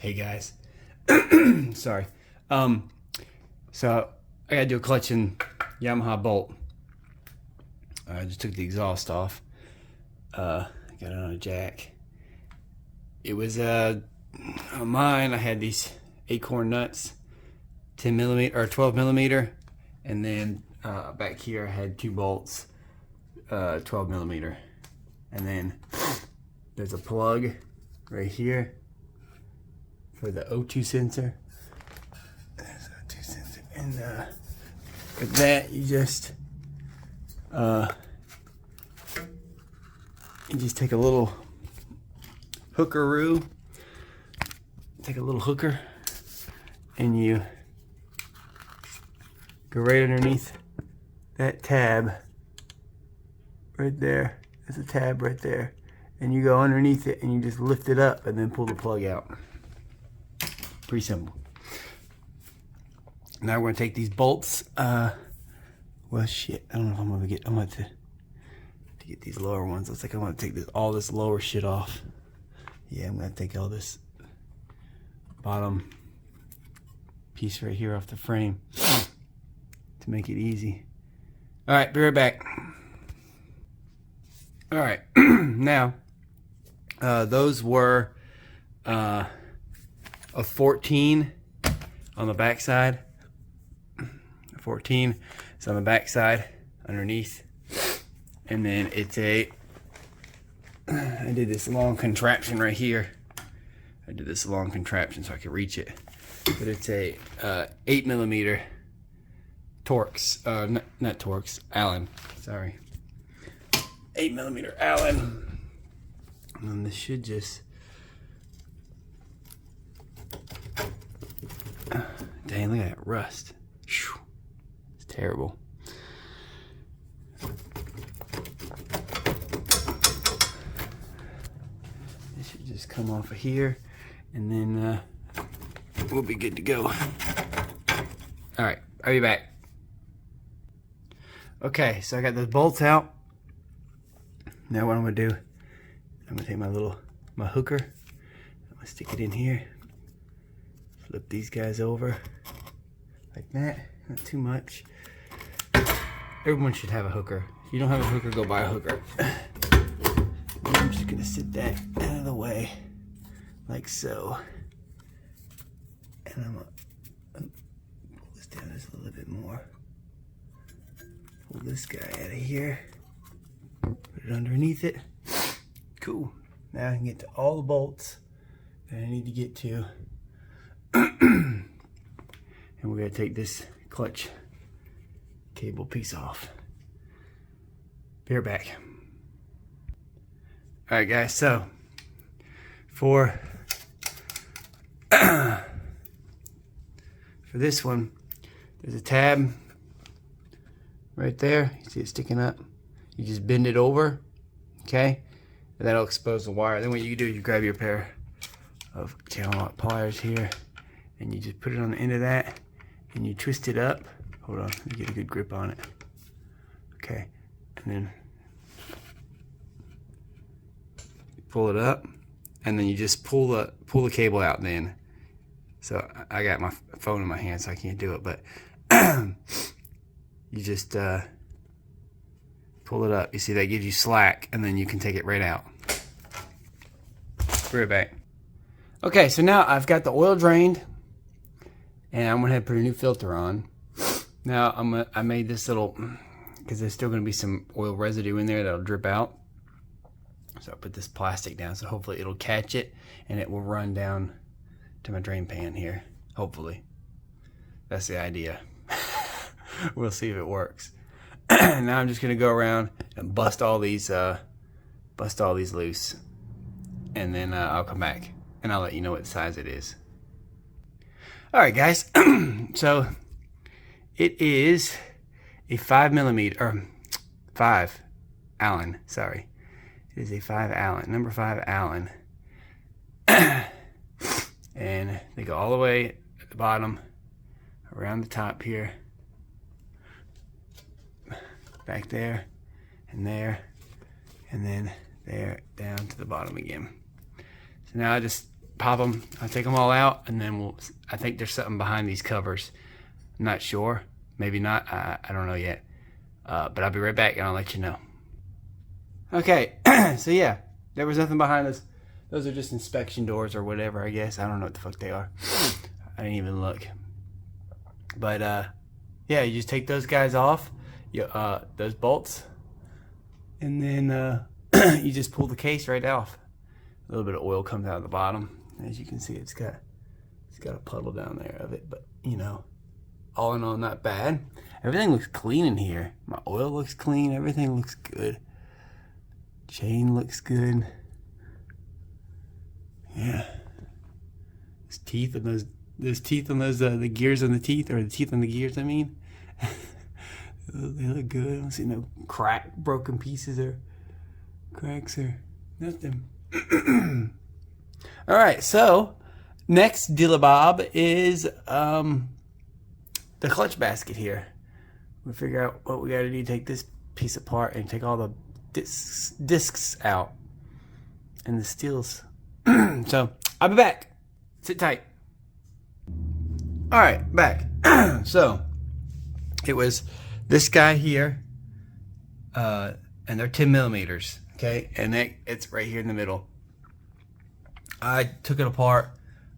Hey guys, sorry. So I gotta do a clutch in Yamaha Bolt. I just took the exhaust off. Got it on a jack. It was on mine. I had these acorn nuts, 10 millimeter or 12 millimeter, and then back here I had two bolts, 12 millimeter, and then there's a plug right here for the O2 sensor. There's an O2 sensor, and with that you just take a little hookeroo, take a little hooker, and you go right underneath that tab right there. There's a tab right there, and you go underneath it and you just lift it up and then pull the plug out. Pretty simple. Now we're gonna take these bolts. Well, shit, I don't know if I'm gonna get. I'm gonna have to get these lower ones. Looks like I'm gonna take all this lower shit off. Yeah, I'm gonna take all this bottom piece right here off the frame to make it easy. All right, be right back. All right, now those were a 14 on the back side. 14 is on the back side underneath, and then it's a, I did this long contraption right here. I did this long contraption so I could reach it, but it's a 8 millimeter Torx, not Torx, Allen, sorry, 8 millimeter Allen, and this should just, dang, look at that rust. Whew. It's terrible. This should just come off of here, and then we'll be good to go. All right, I'll be back. Okay, so I got those bolts out. Now what I'm gonna do, I'm gonna take my hooker, I'm gonna stick it in here, flip these guys over like that, not too much. Everyone should have a hooker. If you don't have a hooker, go buy a hooker. I'm just gonna sit that out of the way, like so. And I'm gonna pull this down just a little bit more. Pull this guy out of here. Put it underneath it. Cool. Now I can get to all the bolts that I need to get to. And we're gonna take this clutch cable piece off. Be right back. All right, guys, so for this one, there's a tab right there. You see it sticking up? You just bend it over, okay? And that'll expose the wire. Then what you do is you grab your pair of channel lock pliers here, and you just put it on the end of that, and you twist it up. Hold on, let me get a good grip on it. Okay, and then pull it up, and then you just pull the cable out then. So I got my phone in my hand, so I can't do it, but you just pull it up. You see that gives you slack, and then you can take it right out. Be right back. Okay, so now I've got the oil drained, and I'm gonna have to put a new filter on. Now I made this little, because there's still gonna be some oil residue in there that'll drip out. So I put this plastic down, so hopefully it'll catch it and it will run down to my drain pan here. Hopefully, that's the idea. We'll see if it works. Now I'm just gonna go around and bust all these loose, and then I'll come back and I'll let you know what size it is. All right, guys. So it is a 5 millimeter, or 5 Allen. Sorry, it is a 5 Allen, number 5 Allen, and they go all the way at the bottom, around the top here, back there, and then there, down to the bottom again. So now I just pop them. I'll take them all out, and then I think there's something behind these covers. I'm not sure. Maybe not. I don't know yet. But I'll be right back, and I'll let you know. Okay, so yeah, there was nothing behind us. Those are just inspection doors or whatever, I guess. I don't know what the fuck they are. I didn't even look. But yeah, you just take those guys off, those bolts, and then you just pull the case right off. A little bit of oil comes out of the bottom. As you can see, it's got a puddle down there of it, but you know, all in all, not bad. Everything looks clean in here. My oil looks clean. Everything looks good. Chain looks good. Yeah. There's teeth on those. There's teeth on those. The gears on the teeth, or the teeth on the gears. I mean, they look good. I don't see no broken pieces or cracks or nothing. All right. So next dillabob is the clutch basket here. We figure out what we got to do. Take this piece apart and take all the discs out and the steels. So I'll be back. Sit tight. All right, back. So it was this guy here, and they're 10 millimeters. Okay, and it's right here in the middle. I took it apart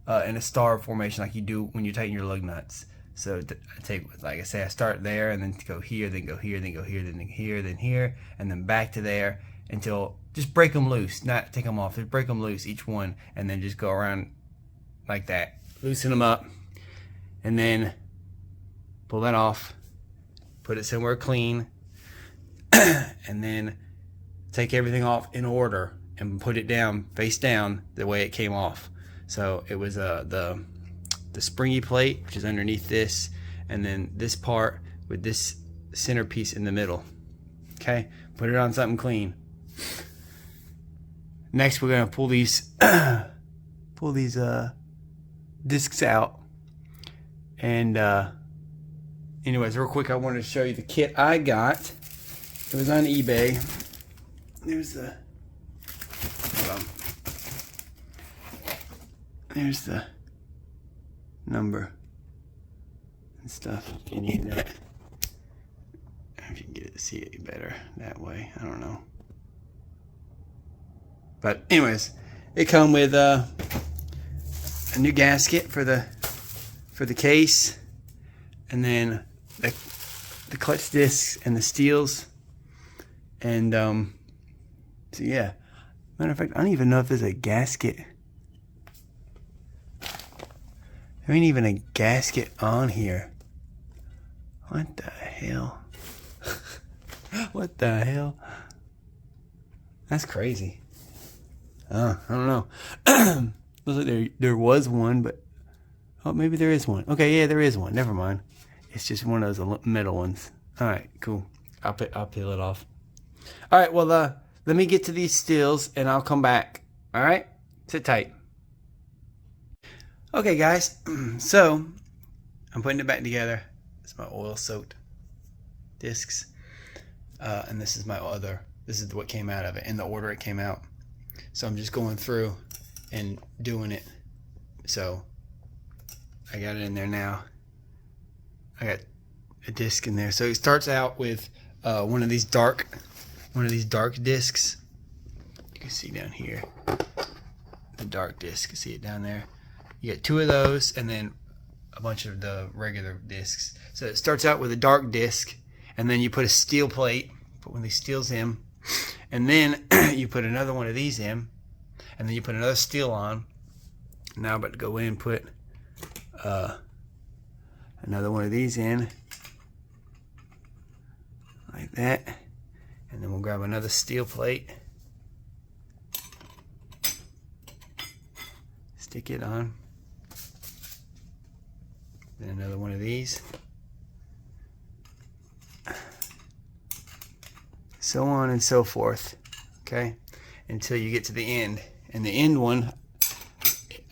in a star formation, like you do when you tighten your lug nuts. So I take, like I say, I start there and then go here, then go here, then go here, then here, then here, and then back to there until just break them loose, not take them off. Just break them loose, each one, and then just go around like that. Loosen them up, and then pull that off, put it somewhere clean, and then take everything off in order and put it down, face down, the way it came off. So it was the springy plate, which is underneath this, and then this part with this centerpiece in the middle. Okay, put it on something clean. Next, we're gonna pull these discs out. And anyways, real quick, I wanted to show you the kit I got. It was on eBay. There's the there's the number and stuff if you need that. If you can get it to see it better that way, I don't know. But anyways, it come with a new gasket for the case, and then the clutch discs and the steels, and so yeah. Matter of fact, I don't even know if there's a gasket. There ain't even a gasket on here. What the hell? What the hell? That's crazy. I don't know. Looks like there was one, but oh, maybe there is one. Okay, yeah, there is one. Never mind. It's just one of those metal ones. All right, cool. I'll peel it off. All right, well, let me get to these steels, and I'll come back. All right, sit tight. Okay, guys. So I'm putting it back together. It's my oil-soaked discs, and this is my other. This is what came out of it in the order it came out. So I'm just going through and doing it. So I got it in there now. I got a disc in there. So it starts out with one of these dark discs. You can see down here the dark disc. You see it down there. You get two of those, and then a bunch of the regular discs. So it starts out with a dark disc, and then you put a steel plate, put one of these steels in, and then you put another one of these in, and then you put another steel on. Now I'm about to go in and put another one of these in, like that, and then we'll grab another steel plate, stick it on, then another one of these, so on and so forth, okay, until you get to the end. And the end one,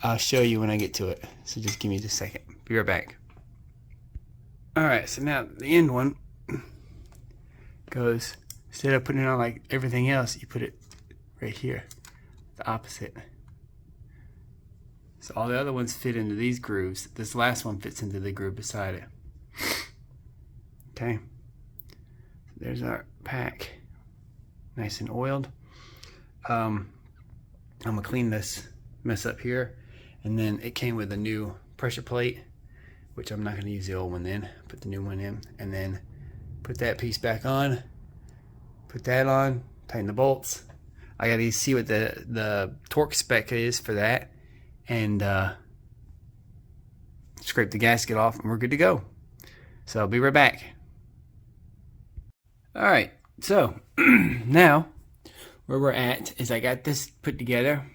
I'll show you when I get to it. So just give me just a second. Be right back. Alright, so now the end one goes, instead of putting it on like everything else, you put it right here, the opposite. So all the other ones fit into these grooves. This last one fits into the groove beside it. Okay. There's our pack. Nice and oiled. I'm gonna clean this mess up here. And then it came with a new pressure plate, which I'm not gonna use the old one then. Put the new one in, and then put that piece back on. Put that on, tighten the bolts. I gotta see what the torque spec is for that, and scrape the gasket off, and we're good to go. So I'll be right back. All right, so now where we're at is I got this put together.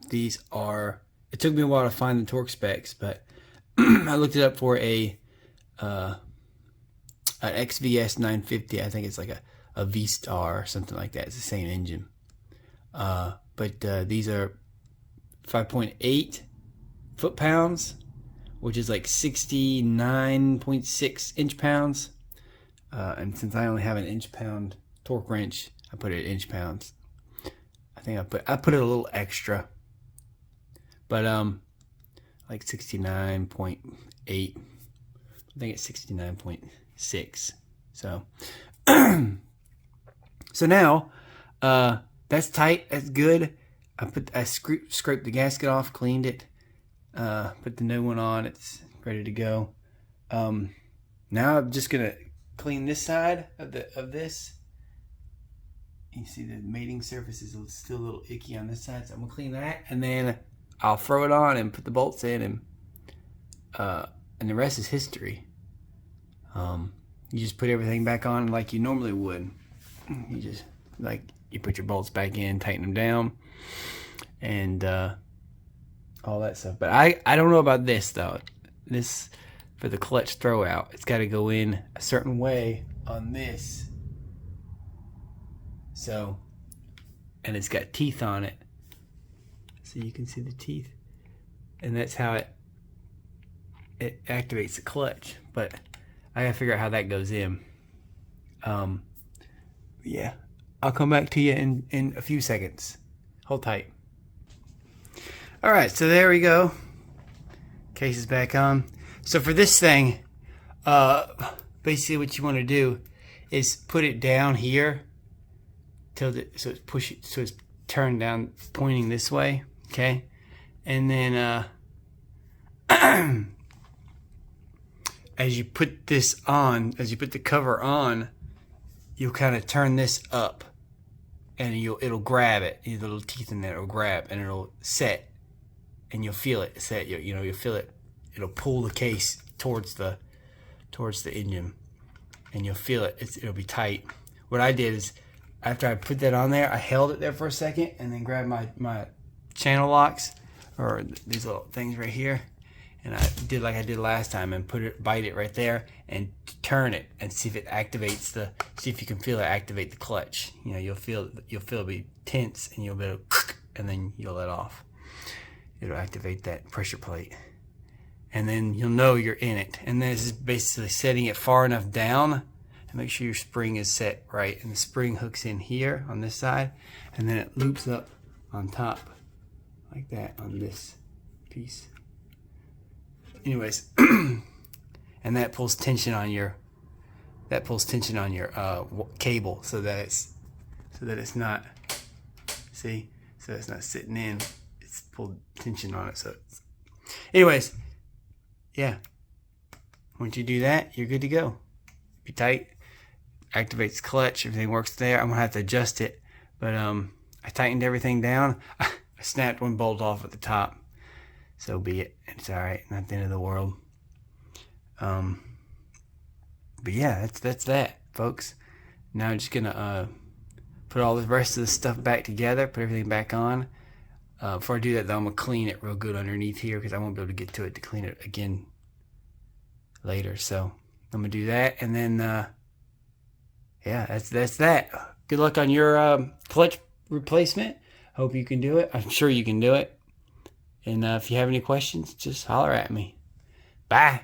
These are, it took me a while to find the torque specs, but I looked it up for an XVS 950. I think it's like a V-Star or something like that. It's the same engine. But these are 5.8 foot-pounds, which is like 69.6 inch-pounds. And since I only have an inch-pound torque wrench, I put it in inch-pounds. I think I put it a little extra, but like 69.8. I think it's 69.6. So so now that's tight. That's good. I scraped the gasket off, cleaned it, put the new one on. It's ready to go. Now I'm just gonna clean this side of this. You see the mating surface is still a little icky on this side, so I'm gonna clean that, and then I'll throw it on and put the bolts in, and the rest is history. You just put everything back on like you normally would. You just you put your bolts back in, tighten them down, and all that stuff. But I don't know about this though. This, for the clutch throw out, it's got to go in a certain way on this. So, and it's got teeth on it, so you can see the teeth, and that's how it activates the clutch. But I gotta figure out how that goes in. Yeah, I'll come back to you in a few seconds. Hold tight. All right, so there we go. Case is back on. So for this thing, basically what you want to do is put it down here so it's turned down, pointing this way. Okay, and then as you put this on, as you put the cover on, you'll kind of turn this up, and it'll grab it. The little teeth in there will grab, and it'll set, and you'll feel it set. You'll feel it. It'll pull the case towards the engine, and you'll feel it. It'll be tight. What I did is, after I put that on there, I held it there for a second, and then grabbed my channel locks, or these little things right here, and I did like I did last time, and bite it right there, and turn it, and see if it activates see if you can feel it activate the clutch. You'll feel it be tense, and you'll be able to, and then you'll let off. It'll activate that pressure plate, and then you'll know you're in it. And then this is basically setting it far enough down, and make sure your spring is set right, and the spring hooks in here on this side, and then it loops up on top like that on this piece. Anyways, and that pulls tension on your cable, so that it's not, see, so it's not sitting in. It's pulled tension on it. So anyways, yeah, once you do that, you're good to go. Be tight, activates clutch, everything works there. I'm gonna have to adjust it, but I tightened everything down. I snapped one bolt off at the top, so be it. It's all right, not the end of the world. But yeah, that's that, folks. Now I'm just gonna put all the rest of the stuff back together, put everything back on. Before I do that though, I'm gonna clean it real good underneath here, because I won't be able to get to it to clean it again later. So I'm gonna do that, and then yeah, that's that. Good luck on your clutch replacement. Hope you can do it. I'm sure you can do it. And if you have any questions, just holler at me. Bye.